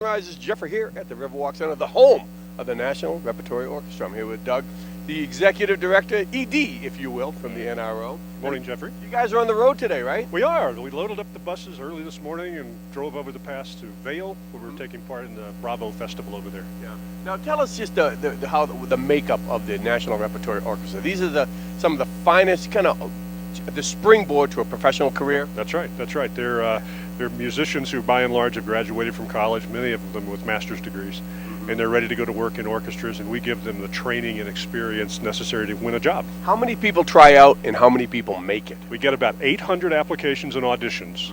Rises Jeffrey here at the Riverwalk Center, the home of the National Repertory Orchestra. I'm here with Doug, the executive director, ED, if you will, from the NRO. Morning, Jeffrey. You guys are on the road today, right? We are. We loaded up the buses early this morning and drove over the pass to Vail, where we're taking part in the Bravo Festival over there. Yeah. Now tell us just how the makeup of the National Repertory Orchestra. These are some of the finest, kind of the springboard to a professional career. That's right. That's right. They're musicians who, by and large, have graduated from college, many of them with master's degrees, and they're ready to go to work in orchestras, and we give them the training and experience necessary to win a job. How many people try out and how many people make it? We get about 800 applications and auditions.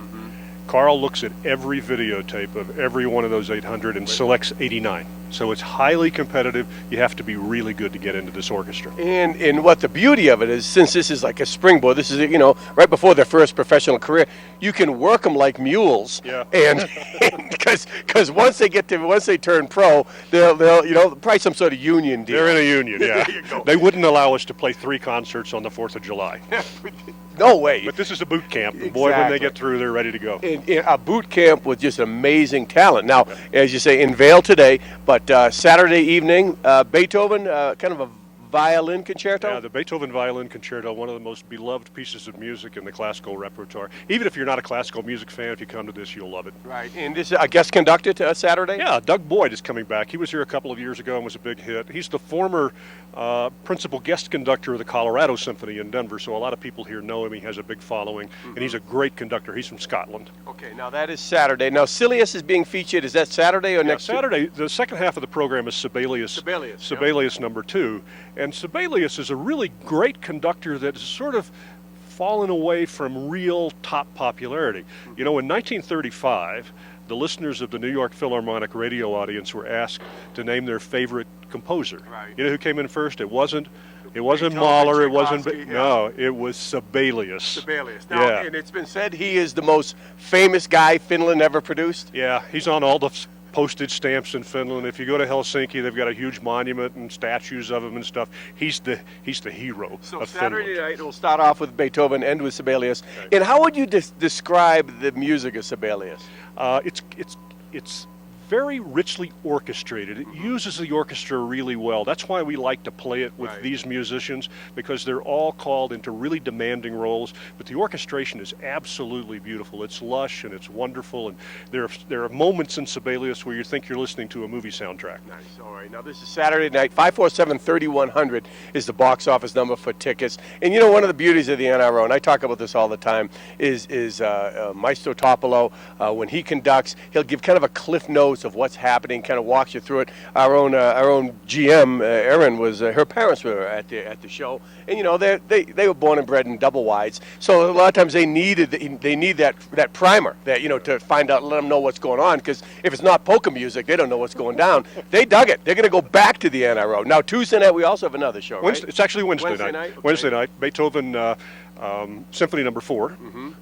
Carl looks at every videotape of every one of those 800 and selects 89. So it's highly competitive. You have to be really good to get into this orchestra. And what the beauty of it is, since this is like a springboard, this is, right before their first professional career, you can work them like mules. Yeah. And because once they turn pro, they'll probably some sort of union deal. They're in a union, yeah. There you go. They wouldn't allow us to play 3 concerts on the 4th of July. No way. But this is a boot camp. Boy, when they get through, they're ready to go. In a boot camp with just amazing talent. Now, as you say, in Vail today, but Saturday evening, Beethoven, kind of a violin concerto? Yeah, the Beethoven Violin Concerto, one of the most beloved pieces of music in the classical repertoire. Even if you're not a classical music fan, if you come to this, you'll love it. Right, and this is a guest conductor to Saturday? Yeah, Doug Boyd is coming back. He was here a couple of years ago and was a big hit. He's the former principal guest conductor of the Colorado Symphony in Denver, so a lot of people here know him. He has a big following, and he's a great conductor. He's from Scotland. Okay, now that is Saturday. Now, Silius is being featured. Is that Saturday or next Saturday, the second half of the program is Sibelius. Sibelius number 2. And Sibelius is a really great conductor that has sort of fallen away from real top popularity. You know, in 1935, the listeners of the New York Philharmonic radio audience were asked to name their favorite composer. Right. You know who came in first? It wasn't Mahler, it wasn't, no, it was Sibelius. Sibelius. Now, and it's been said he is the most famous guy Finland ever produced. Yeah, he's on all the postage stamps in Finland. If you go to Helsinki, they've got a huge monument and statues of him and stuff. He's the hero so of Saturday Finland. night we'll start off with Beethoven, end with Sibelius. Okay. And how would you describe the music of Sibelius? It's very richly orchestrated. It uses the orchestra really well. That's why we like to play it with these musicians, because they're all called into really demanding roles, but the orchestration is absolutely beautiful. It's lush and it's wonderful, and there are moments in Sibelius where you think you're listening to a movie soundtrack. Nice. All right. Now this is Saturday night. 547-3100 is the box office number for tickets. And you know, one of the beauties of the NRO, and I talk about this all the time, is Maestro Topolo. When he conducts, he'll give kind of a cliff notes of what's happening, kind of walks you through it. Our own GM, Erin, her parents were at the show, and you know they were born and bred in double wides, so a lot of times they need that primer, that to find out, let them know what's going on, because if it's not polka music, they don't know what's going down. They dug it. They're going to go back to the NRO. Now Tuesday night we also have another show. Right? It's actually Wednesday night. Okay. Wednesday night, Beethoven. Symphony number 4,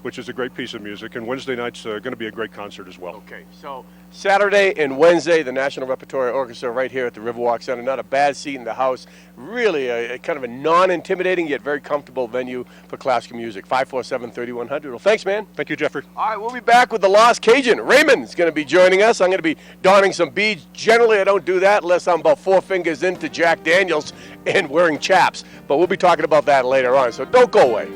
which is a great piece of music, and Wednesday night's going to be a great concert as well. Okay, so Saturday and Wednesday, the National Repertory Orchestra right here at the Riverwalk Center. Not a bad seat in the house. Really a kind of a non-intimidating yet very comfortable venue for classical music. 547-3100. Well, thanks, man. Thank you, Jeffrey. All right, we'll be back with the Lost Cajun. Raymond's going to be joining us. I'm going to be donning some beads. Generally, I don't do that unless I'm about 4 fingers into Jack Daniels and wearing chaps. But we'll be talking about that later on, so don't go away.